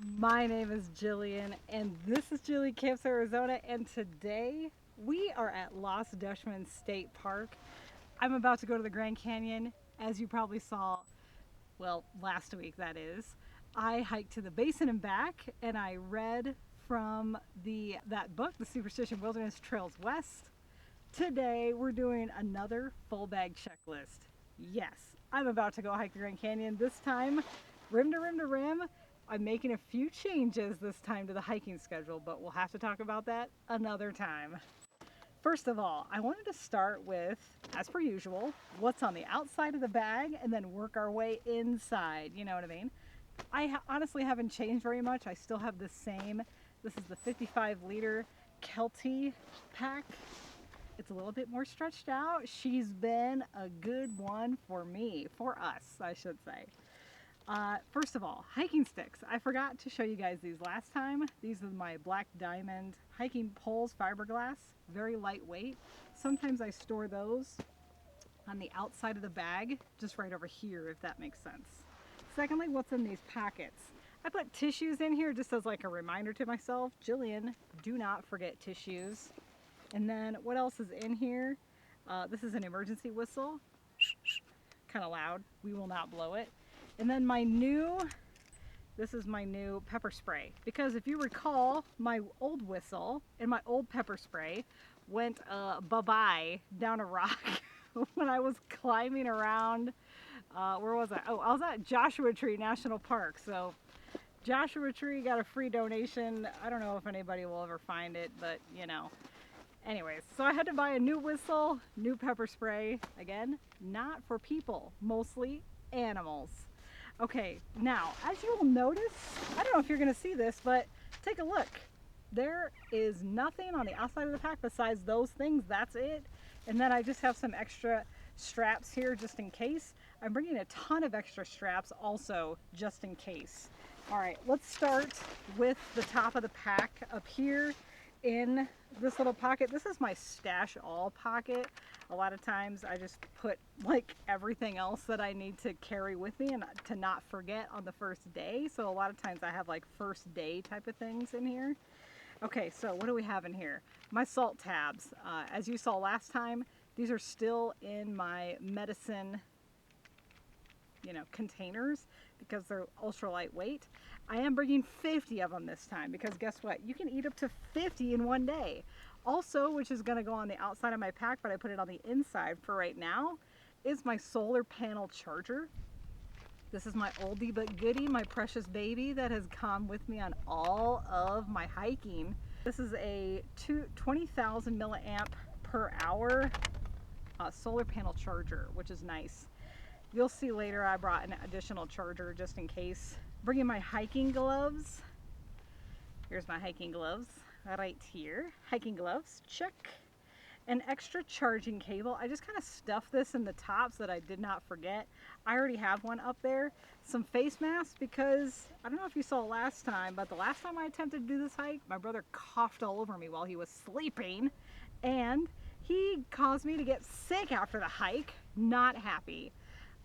My name is Jillian, and this is Julie Camps, Arizona. And today we are at Los Dutchman State Park. I'm about to go to the Grand Canyon. As you probably saw, well, last week that is, I hiked to the basin and back, and I read from the that book, The Superstition Wilderness Trails West. Today we're doing another full bag checklist. Yes, I'm about to go hike the Grand Canyon. This time, rim to rim to rim. I'm making a few changes this time to the hiking schedule, but we'll have to talk about that another time. First of all, I wanted to start with, as per usual, what's on the outside of the bag and then work our way inside. You know what I mean? Honestly haven't changed very much. I still have the same. This is the 55-liter Kelty pack. It's a little bit more stretched out. She's been a good one for me, for us, I should say. First of all, hiking sticks. I forgot to show you guys these last time. These are my Black Diamond hiking poles, fiberglass, very lightweight. Sometimes I store those on the outside of the bag, just right over here, if that makes sense. Secondly, what's in these packets? I put tissues in here just as like a reminder to myself. Jillian, do not forget tissues. And then what else is in here? This is an emergency whistle. Kind of loud. We will not blow it. And then this is my new pepper spray. Because if you recall, my old whistle and my old pepper spray went bye-bye down a rock when I was climbing around. Where was I? Oh, I was at Joshua Tree National Park. So Joshua Tree got a free donation. I don't know if anybody will ever find it, but you know. Anyways, so I had to buy a new whistle, new pepper spray. Again, not for people, mostly animals. Okay, now, as you will notice, I don't know if you're gonna see this, but take a look. There is nothing on the outside of the pack besides those things, that's it. And then I just have some extra straps here just in case. I'm bringing a ton of extra straps also just in case. All right, let's start with the top of the pack up here in this little pocket. This is my stash all pocket. A lot of times I just put like everything else that I need to carry with me and to not forget on the first day. So a lot of times I have like first day type of things in here. Okay, so what do we have in here? My salt tabs. As you saw last time, these are still in my medicine containers because they're ultra lightweight. I am bringing 50 of them this time because guess what? You can eat up to 50 in one day. Also, which is going to go on the outside of my pack, but I put it on the inside for right now, is my solar panel charger. This is my oldie but goodie, my precious baby that has come with me on all of my hiking. This is a 20,000 milliamp per hour solar panel charger, which is nice. You'll see later I brought an additional charger just in case. Bringing my hiking gloves. Here's my hiking gloves right here. Hiking gloves, check. An extra charging cable. I just kind of stuffed this in the top so that I did not forget. I already have one up there. Some face masks because I don't know if you saw last time, but the last time I attempted to do this hike, my brother coughed all over me while he was sleeping and he caused me to get sick after the hike. Not happy.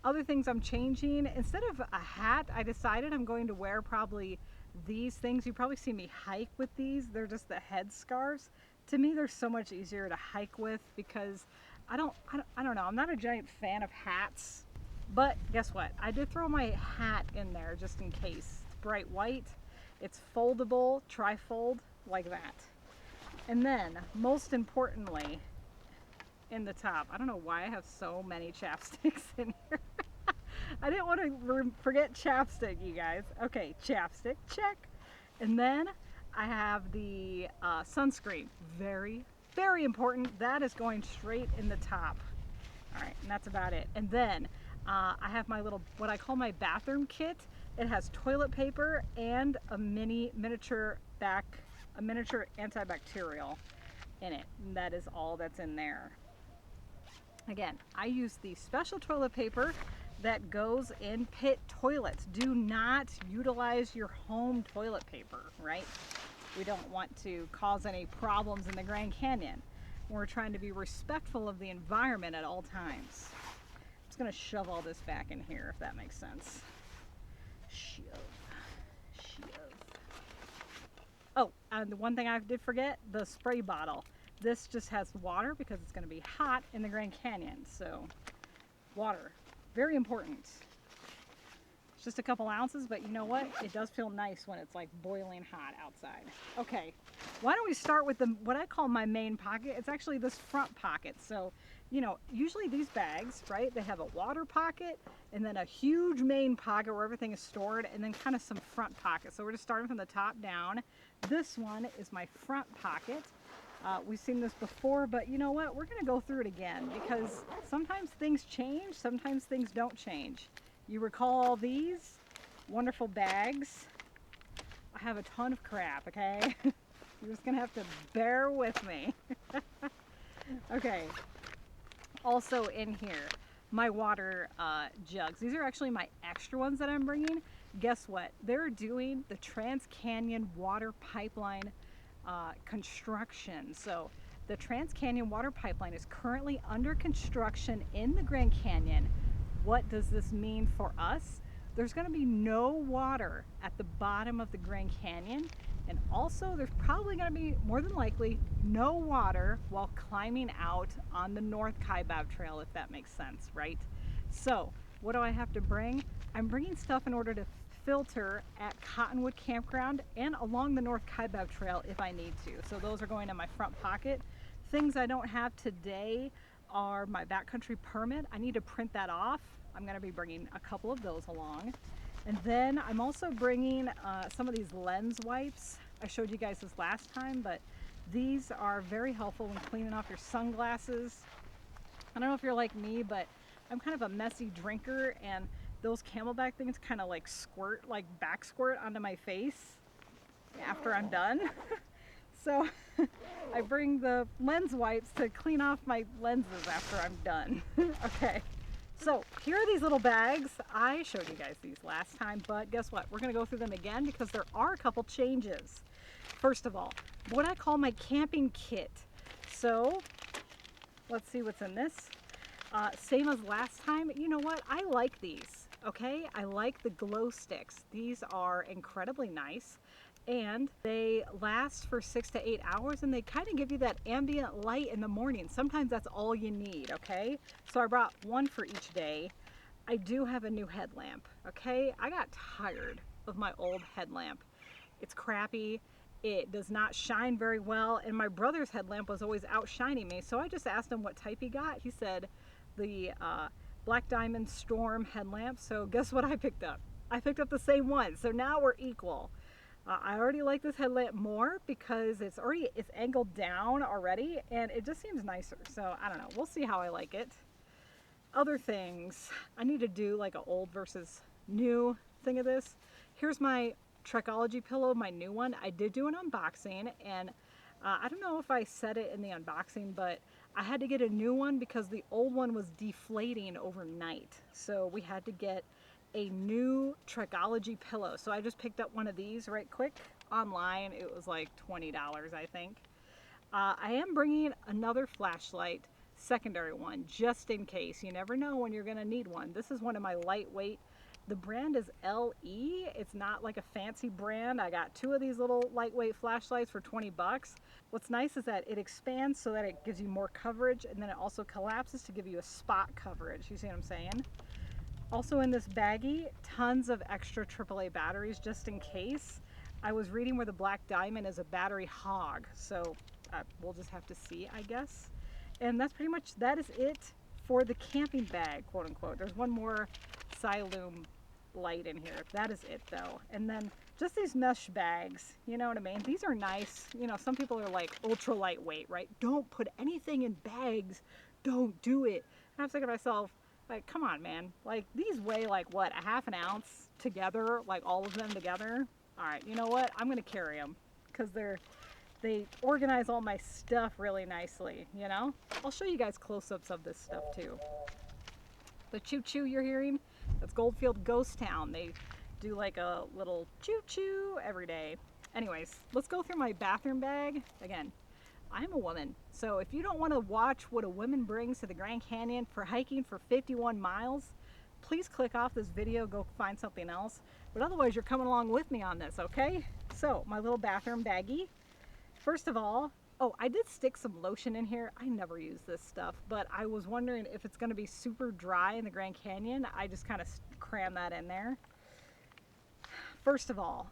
Other things I'm changing, instead of a hat, I decided I'm going to wear probably these things. You probably see me hike with these. They're just the head scarves. To me, they're so much easier to hike with because I don't know. I'm not a giant fan of hats, but guess what? I did throw my hat in there just in case. It's bright white. It's foldable, tri-fold like that. And then, most importantly, in the top. I don't know why I have so many chapsticks in here. I didn't want to forget chapstick, you guys. Okay, chapstick, check. And then I have the sunscreen. Very, very important. That is going straight in the top. All right, and that's about it. And then I have my little, what I call my bathroom kit. It has toilet paper and a miniature antibacterial in it. And that is all that's in there. Again, I use the special toilet paper that goes in pit toilets. Do not utilize your home toilet paper, right? We don't want to cause any problems in the Grand Canyon. We're trying to be respectful of the environment at all times. I'm just gonna shove all this back in here if that makes sense. Shove. Oh, and the one thing I did forget, the spray bottle. This just has water because it's going to be hot in the Grand Canyon. So water, very important. It's just a couple ounces, but you know what? It does feel nice when it's like boiling hot outside. Okay, why don't we start with what I call my main pocket. It's actually this front pocket. So, you know, usually these bags, right, they have a water pocket and then a huge main pocket where everything is stored, and then kind of some front pockets. So we're just starting from the top down. This one is my front pocket. We've seen this before, but you know what? We're going to go through it again because sometimes things change, sometimes things don't change. You recall these wonderful bags? I have a ton of crap, okay? You're just going to have to bear with me. Okay. Also in here, my water jugs. These are actually my extra ones that I'm bringing. Guess what? They're doing the Trans-Canyon water pipeline construction. So the Trans-Canyon water pipeline is currently under construction in the Grand Canyon. What does this mean for us? There's going to be no water at the bottom of the Grand Canyon, and also there's probably going to be, more than likely, no water while climbing out on the North Kaibab Trail, if that makes sense, right? So what do I have to bring? I'm bringing stuff in order to filter at Cottonwood Campground and along the North Kaibab Trail if I need to. So those are going in my front pocket. Things I don't have today are my backcountry permit. I need to print that off. I'm going to be bringing a couple of those along. And then I'm also bringing some of these lens wipes. I showed you guys this last time, but these are very helpful when cleaning off your sunglasses. I don't know if you're like me, but I'm kind of a messy drinker, and those Camelback things kind of like squirt, like back squirt onto my face after I'm done. So I bring the lens wipes to clean off my lenses after I'm done. Okay, so here are these little bags. I showed you guys these last time, but guess what? We're gonna go through them again because there are a couple changes. First of all, what I call my camping kit. So let's see what's in this. Same as last time. You know what? I like these, okay? I like the glow sticks. These are incredibly nice, and they last for 6 to 8 hours, and they kind of give you that ambient light in the morning. Sometimes that's all you need, okay? So I brought one for each day. I do have a new headlamp, okay? I got tired of my old headlamp. It's crappy. It does not shine very well, and my brother's headlamp was always outshining me, so I just asked him what type he got. He said the Black Diamond Storm headlamp. So guess what I picked up? I picked up the same one, so now we're equal. I already like this headlamp more because it's angled down already, and it just seems nicer. So I don't know, we'll see how I like it. Other things, I need to do like an old versus new thing of this. Here's my Trekology pillow, my new one. I did do an unboxing, and I don't know if I said it in the unboxing, but I had to get a new one because the old one was deflating overnight. So we had to get a new Trekology pillow. So I just picked up one of these right quick online. It was like $20, I think. I am bringing another flashlight, secondary one, just in case. You never know when you're gonna need one. This is one of my lightweight. The brand is LE. It's not like a fancy brand. I got two of these little lightweight flashlights for 20 bucks. What's nice is that it expands so that it gives you more coverage, and then it also collapses to give you a spot coverage. You see what I'm saying? Also in this baggie, tons of extra AAA batteries just in case. I was reading where the Black Diamond is a battery hog, so we'll just have to see, I guess. And that's pretty much, that is it for the camping bag, quote unquote. There's one more Siloom light in here. That is it though. And then just these mesh bags, you know what I mean? These are nice. You know, some people are like ultra lightweight, right? Don't put anything in bags. Don't do it. And I was thinking to myself, like, come on, man. Like, these weigh like what, a half an ounce together, like all of them together. All right, you know what? I'm gonna carry them because they organize all my stuff really nicely, you know? I'll show you guys close-ups of this stuff too. The choo-choo you're hearing, that's Goldfield Ghost Town. They do like a little choo-choo every day. Anyways, let's go through my bathroom bag. Again, I'm a woman, so if you don't want to watch what a woman brings to the Grand Canyon for hiking for 51 miles, please click off this video, go find something else. But otherwise, you're coming along with me on this, okay? So my little bathroom baggie. First of all, oh, I did stick some lotion in here. I never use this stuff, but I was wondering if it's going to be super dry in the Grand Canyon. I just kind of cram that in there. First of all,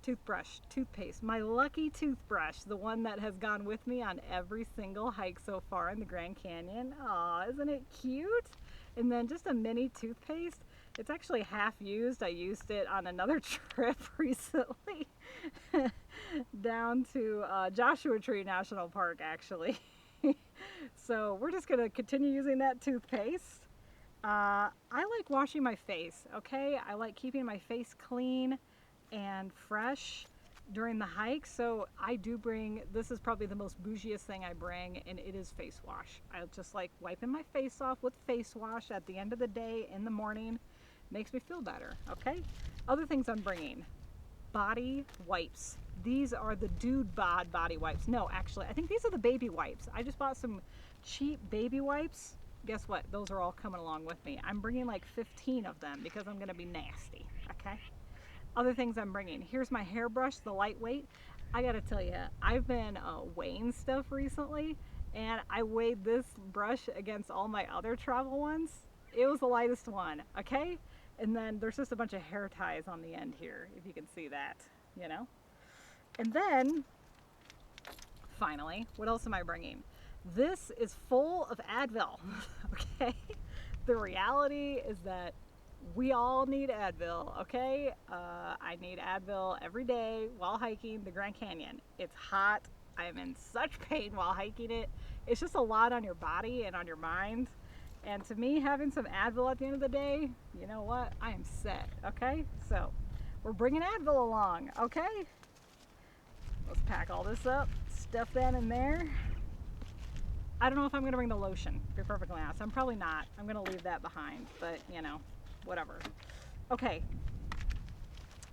toothbrush, toothpaste, my lucky toothbrush, the one that has gone with me on every single hike so far in the Grand Canyon. Aw, isn't it cute? And then just a mini toothpaste. It's actually half used. I used it on another trip recently down to Joshua Tree National Park, actually. So we're just gonna continue using that toothpaste. I like washing my face, okay? I like keeping my face clean and fresh during the hike, so I do bring, this is probably the most bougiest thing I bring, and it is face wash. I just like wiping my face off with face wash at the end of the day, in the morning. Makes me feel better, okay? Other things I'm bringing, body wipes. These are the Dude Bod body wipes. No, actually, I think these are the baby wipes. I just bought some cheap baby wipes. Guess what? Those are all coming along with me. I'm bringing like 15 of them because I'm gonna be nasty, okay? Other things I'm bringing. Here's my hairbrush, the lightweight. I gotta tell you, I've been weighing stuff recently, and I weighed this brush against all my other travel ones. It was the lightest one, okay? And then there's just a bunch of hair ties on the end here, if you can see that, you know? And then, finally, what else am I bringing? This is full of Advil, okay? The reality is that we all need Advil, okay? I need Advil every day while hiking the Grand Canyon. It's hot. I am in such pain while hiking it. It's just a lot on your body and on your mind. And to me, having some Advil at the end of the day, you know what? I am set, okay? So we're bringing Advil along, okay? Let's pack all this up, stuff that in there. I don't know if I'm gonna bring the lotion, to be perfectly honest. I'm probably not. I'm gonna leave that behind, but you know, whatever. Okay,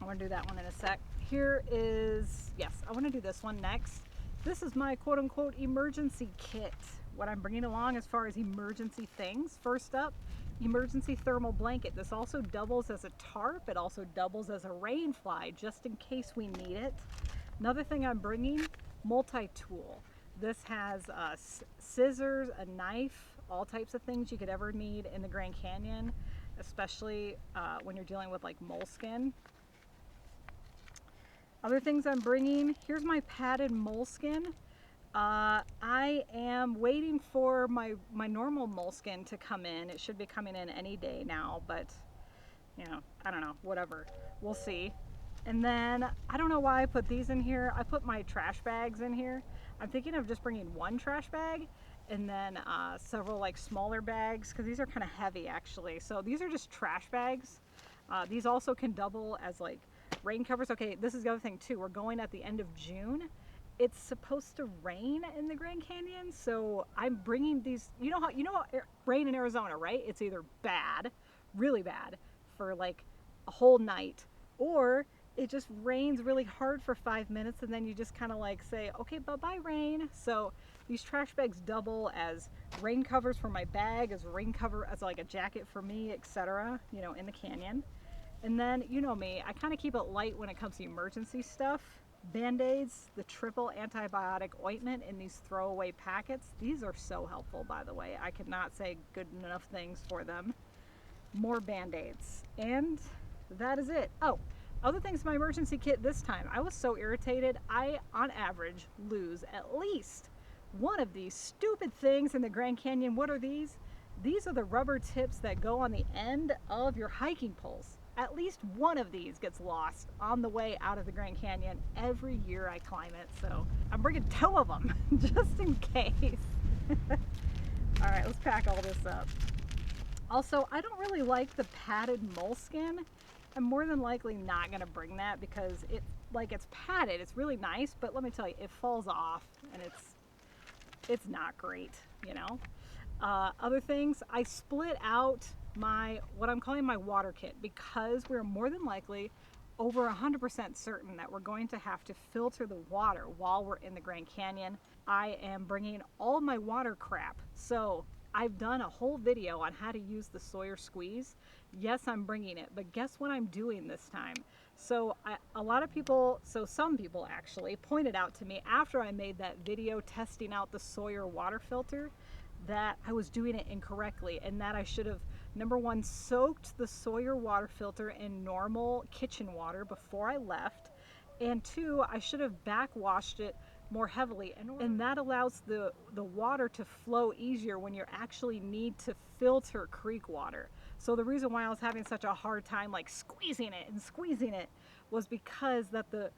I wanna do that one in a sec. Here is, yes, I wanna do this one next. This is my quote unquote emergency kit. What I'm bringing along as far as emergency things. First up, emergency thermal blanket. This also doubles as a tarp. It also doubles as a rain fly, just in case we need it. Another thing I'm bringing, multi-tool. This has scissors, a knife, all types of things you could ever need in the Grand Canyon, especially when you're dealing with like moleskin. Other things I'm bringing, here's my padded moleskin. I am waiting for my normal moleskin to come in. It should be coming in any day now, but you know, I don't know, whatever. We'll see. And then, I don't know why I put these in here. I put my trash bags in here. I'm thinking of just bringing one trash bag and then several like smaller bags, because these are kind of heavy actually. So these are just trash bags. These also can double as like rain covers. Okay, this is the other thing too. We're going at the end of June. It's supposed to rain in the Grand Canyon, so I'm bringing these. You know how rain in Arizona, right? It's either bad, really bad, for like a whole night, or it just rains really hard for 5 minutes and then you just kind of like say, okay, bye-bye rain. So these trash bags double as rain covers for my bag, as rain cover, as like a jacket for me, etc., you know, in the canyon. And then, you know me, I kind of keep it light when it comes to emergency stuff. Band-Aids, the triple antibiotic ointment in these throwaway packets. These are so helpful, by the way. I could not say good enough things for them. More Band-Aids. And that is it. Oh, other things in my emergency kit this time. I was so irritated. I, on average, lose at least one of these stupid things in the Grand Canyon. What are these? These are the rubber tips that go on the end of your hiking poles. At least one of these gets lost on the way out of the Grand Canyon every year I climb it. So I'm bringing 2 of them just in case. All right, let's pack all this up. Also, I don't really like the padded moleskin. I'm more than likely not gonna bring that because it's padded. It's really nice, but let me tell you, it falls off and it's not great, you know. Other things, I split out what I'm calling my water kit because we're more than likely over 100% certain that we're going to have to filter the water while we're in the Grand Canyon. I am bringing all my water crap. So I've done a whole video on how to use the Sawyer squeeze. Yes, I'm bringing it, but guess what I'm doing this time? So a lot of people, so some people actually pointed out to me after I made that video testing out the Sawyer water filter that I was doing it incorrectly, and that I should have, number one, soaked the Sawyer water filter in normal kitchen water before I left, and two, I should have backwashed it more heavily, and that allows the water to flow easier when you actually need to filter creek water. So the reason why I was having such a hard time like squeezing it was because that the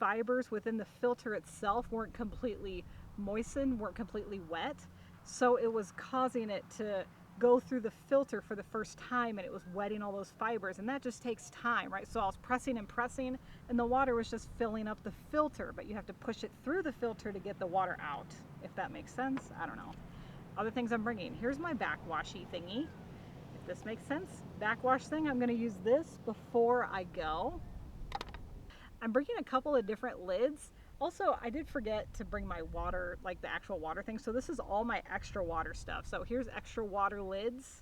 fibers within the filter itself weren't completely moistened, weren't completely wet, so it was causing it to go through the filter for the first time, and it was wetting all those fibers, and that just takes time, right? So I was pressing and pressing, and the water was just filling up the filter, but you have to push it through the filter to get the water out, if that makes sense. I don't know. Other things I'm bringing, here's my backwashy thingy, if this makes sense. Backwash thing, I'm going to use this before I go. I'm bringing a couple of different lids. Also, I did forget to bring my water, like the actual water thing. So this is all my extra water stuff. So here's extra water lids.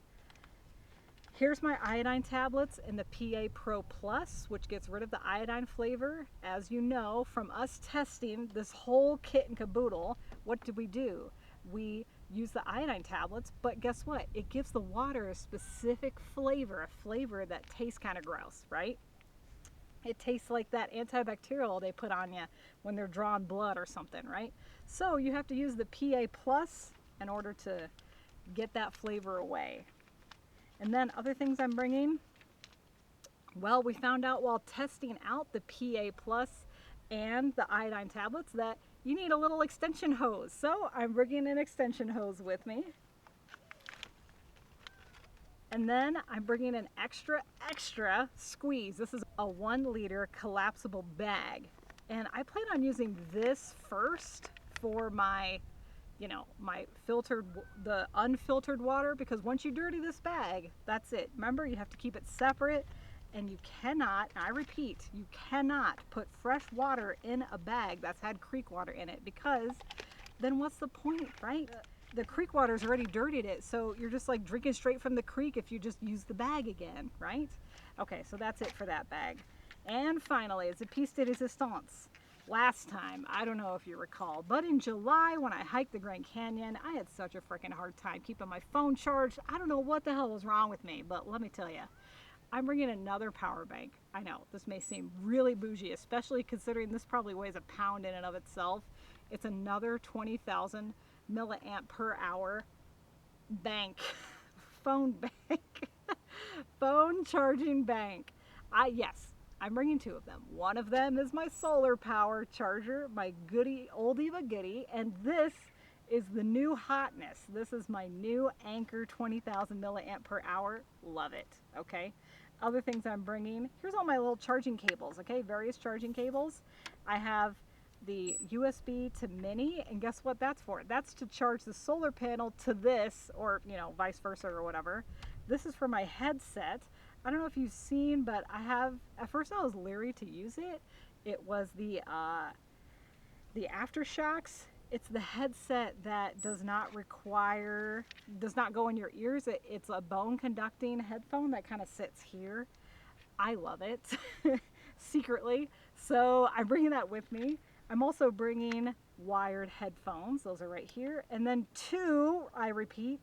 Here's my iodine tablets and the PA Pro Plus, which gets rid of the iodine flavor. As you know, from us testing this whole kit and caboodle, what did we do? We use the iodine tablets, but guess what? It gives the water a specific flavor, a flavor that tastes kind of gross, right? It tastes like that antibacterial they put on you when they're drawing blood or something, right? So you have to use the PA Plus in order to get that flavor away. And then other things I'm bringing, well, we found out while testing out the PA Plus and the iodine tablets that you need a little extension hose. So I'm bringing an extension hose with me. And then I'm bringing an extra squeeze. This is a 1 liter collapsible bag. And I plan on using this first for my, my the unfiltered water, because once you dirty this bag, that's it. Remember, you have to keep it separate, and you cannot, I repeat, you cannot put fresh water in a bag that's had creek water in it, because then what's the point, right? The creek water's already dirtied it, so you're just like drinking straight from the creek if you just use the bag again, right? Okay, so that's it for that bag. And finally, it's a piece de resistance. Last time, I don't know if you recall, but in July when I hiked the Grand Canyon, I had such a freaking hard time keeping my phone charged. I don't know what the hell was wrong with me, but let me tell you, I'm bringing another power bank. I know, this may seem really bougie, especially considering this probably weighs a pound in and of itself. It's another 20,000 milliamp per hour bank, phone bank, phone charging bank. Yes, I'm bringing 2 of them. One of them is my solar power charger, my goodie, oldie but goodie, and this is the new hotness. This is my new Anchor 20,000 milliamp per hour. Love it, okay? Other things I'm bringing, here's all my little charging cables, okay? Various charging cables. I have the USB to mini, and guess what that's for? That's to charge the solar panel to this, or vice versa or whatever. This is for my headset. I don't know if you've seen, but at first I was leery to use it. It was the Aftershocks. It's the headset that does not go in your ears. It's a bone conducting headphone that kind of sits here. I love it secretly, so I'm bringing that with me. I'm also bringing wired headphones. Those are right here. And then 2, I repeat,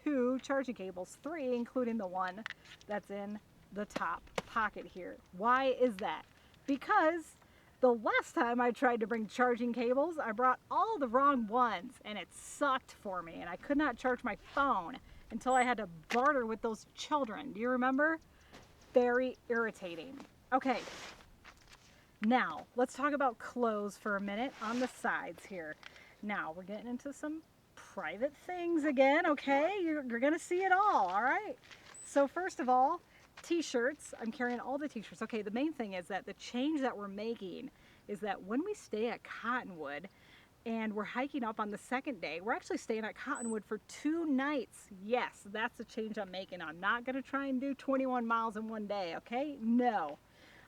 2 charging cables, 3 including the one that's in the top pocket here. Why is that? Because the last time I tried to bring charging cables, I brought all the wrong ones, and it sucked for me, and I could not charge my phone until I had to barter with those children. Do you remember? Very irritating. Okay. Now, let's talk about clothes for a minute on the sides here. Now, we're getting into some private things again, okay? You're going to see it all right? So first of all, t-shirts. I'm carrying all the t-shirts. Okay, the main thing is that the change that we're making is that when we stay at Cottonwood and we're hiking up on the second day, we're actually staying at Cottonwood for 2 nights. Yes, that's the change I'm making. I'm not going to try and do 21 miles in one day, okay? No.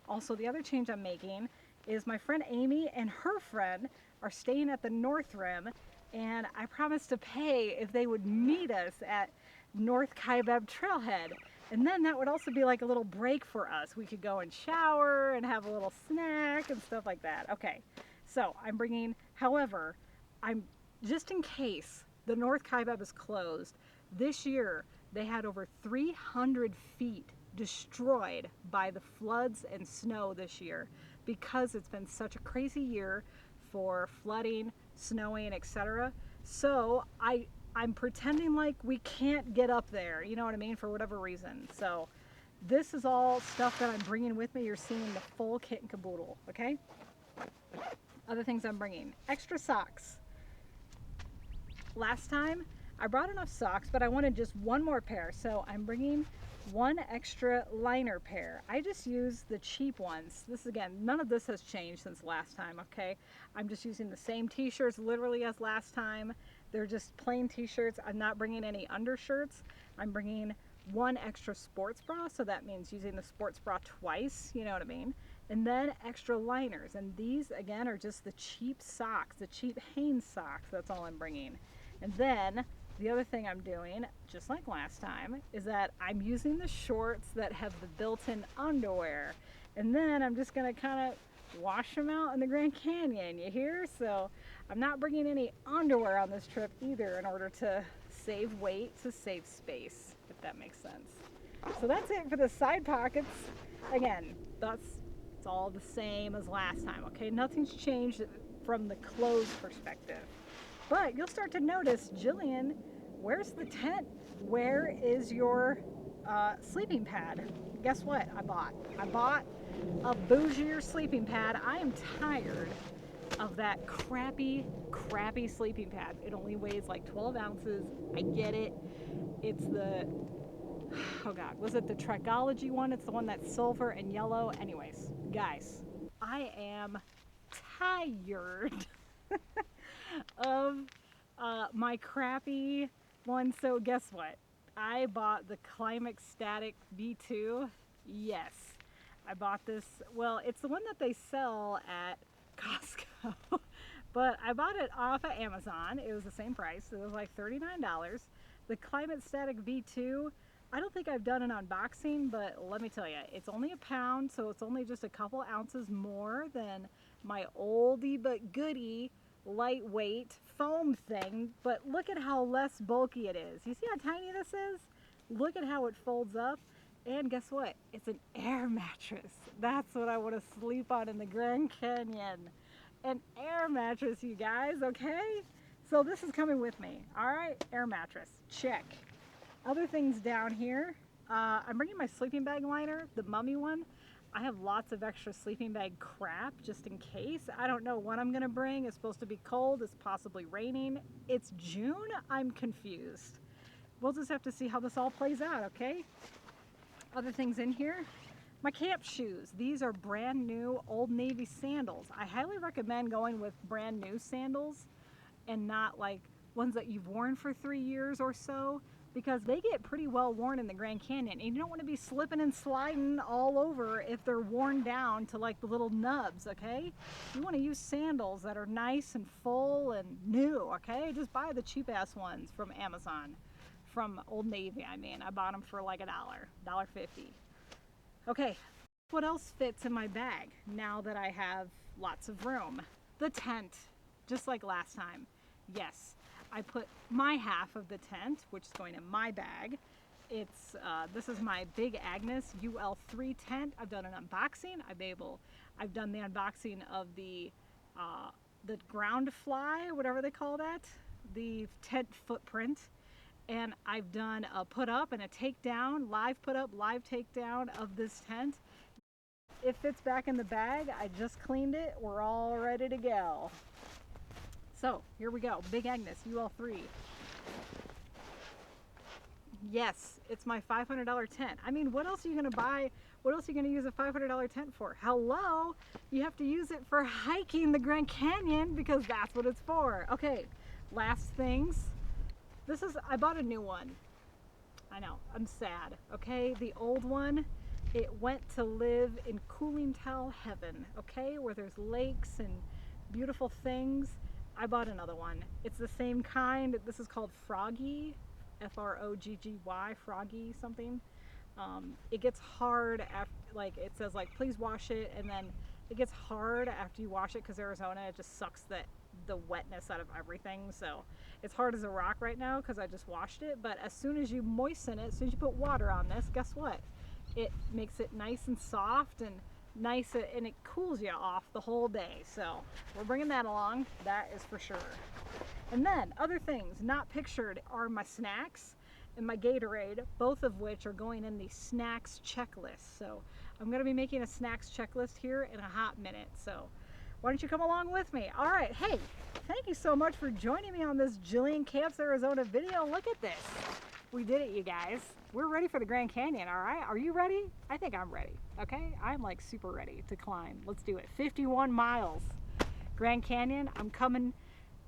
Also, the other change I'm making is my friend Amy and her friend are staying at the North Rim, and I promised to pay if they would meet us at North Kaibab Trailhead. And then that would also be like a little break for us. We could go and shower and have a little snack and stuff like that. Okay, so I'm bringing, however, I'm just in case the North Kaibab is closed. This year, they had over 300 feet destroyed by the floods and snow this year because it's been such a crazy year for flooding, snowing, etc. So I'm pretending like we can't get up there, you know what I mean, for whatever reason. So this is all stuff that I'm bringing with me. You're seeing the full kit and caboodle, okay? Other things I'm bringing. Extra socks. Last time I brought enough socks, but I wanted just one more pair. So I'm bringing one extra liner pair. I just use the cheap ones. This again, none of this has changed since last time, okay? I'm just using the same t-shirts literally as last time. They're just plain t-shirts. I'm not bringing any undershirts. I'm bringing one extra sports bra, so that means using the sports bra twice, you know what I mean? And then extra liners. And these again are just the cheap socks, the cheap Hanes socks. That's all I'm bringing. And then the other thing I'm doing, just like last time, is that I'm using the shorts that have the built-in underwear. And then I'm just gonna kind of wash them out in the Grand Canyon, you hear? So I'm not bringing any underwear on this trip either in order to save weight, to save space, if that makes sense. So that's it for the side pockets. Again, it's all the same as last time, okay? Nothing's changed from the clothes perspective. But you'll start to notice, Jillian, where's the tent? Where is your sleeping pad? Guess what I bought? I bought a bougier sleeping pad. I am tired of that crappy sleeping pad. It only weighs like 12 ounces. I get it. It's the, oh God, was it the Trikology one? It's the one that's silver and yellow. Anyways, guys, I am tired of my crappy one. So guess what? I bought the Climate Static V2. Yes, I bought this. Well, it's the one that they sell at Costco, but I bought it off of Amazon. It was the same price. It was like $39. The Climate Static V2, I don't think I've done an unboxing, but let me tell you, it's only a pound, so it's only just a couple ounces more than my oldie but goodie lightweight foam thing. But look at how less bulky it is. You see how tiny this is? Look at how it folds up. And guess what? It's an air mattress. That's what I want to sleep on in the Grand Canyon. An air mattress, you guys, okay? So this is coming with me. All right, air mattress, check. Other things down here, I'm bringing my sleeping bag liner, the mummy one. I have lots of extra sleeping bag crap just in case. I don't know what I'm gonna bring. It's supposed to be cold, it's possibly raining. It's June, I'm confused. We'll just have to see how this all plays out, okay? Other things in here, my camp shoes. These are brand new Old Navy sandals. I highly recommend going with brand new sandals and not like ones that you've worn for 3 years or so, because they get pretty well worn in the Grand Canyon and you don't want to be slipping and sliding all over if they're worn down to like the little nubs, okay? You want to use sandals that are nice and full and new, okay? Just buy the cheap ass ones from Amazon, from Old Navy. I mean, I bought them for like $1.50. Okay, what else fits in my bag now that I have lots of room? The tent, just like last time. Yes, I put my half of the tent, which is going in my bag. It's this is my Big Agnes UL3 tent. I've done an unboxing. I've done the unboxing of the ground fly, whatever they call that, the tent footprint. And I've done a put up and a takedown, live put up, live takedown of this tent. It fits back in the bag. I just cleaned it. We're all ready to go. So here we go, Big Agnes UL3. Yes, it's my $500 tent. I mean, what else are you gonna buy? What else are you gonna use a $500 tent for? Hello, you have to use it for hiking the Grand Canyon because that's what it's for. Okay, last things. I bought a new one. I know, I'm sad, okay? The old one, it went to live in Cooling Towel heaven, okay? Where there's lakes and beautiful things. I bought another one. It's the same kind. This is called Froggy, Froggy, Froggy something. It gets hard after, like it says like please wash it, and then it gets hard after you wash it because Arizona, it just sucks the wetness out of everything. So it's hard as a rock right now because I just washed it. But as soon as you moisten it, as soon as you put water on this, guess what? It makes it nice and soft and nice, and it cools you off the whole day. So we're bringing that along, that is for sure. And then other things not pictured are my snacks and my Gatorade, both of which are going in the snacks checklist. So I'm going to be making a snacks checklist here in a hot minute. So why don't you come along with me? All right, hey, thank you so much for joining me on this Jillian Camps Arizona video. Look at this. We did it, you guys. We're ready for the Grand Canyon, all right? Are you ready? I think I'm ready, okay? I'm like super ready to climb. Let's do it. 51 miles. Grand Canyon, I'm coming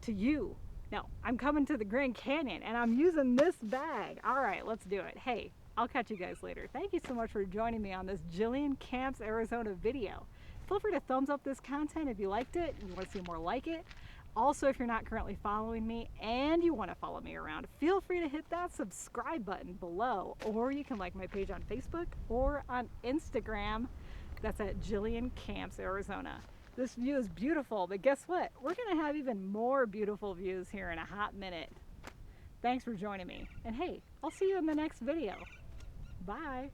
to you. No, I'm coming to the Grand Canyon, and I'm using this bag. All right, let's do it. Hey, I'll catch you guys later. Thank you so much for joining me on this Jillian Camps Arizona video. Feel free to thumbs up this content if you liked it and you want to see more like it. Also, if you're not currently following me and you want to follow me around, feel free to hit that subscribe button below, or you can like my page on Facebook or on Instagram. That's at Jillian Camps Arizona. This view is beautiful, but guess what? We're going to have even more beautiful views here in a hot minute. Thanks for joining me. And hey, I'll see you in the next video. Bye.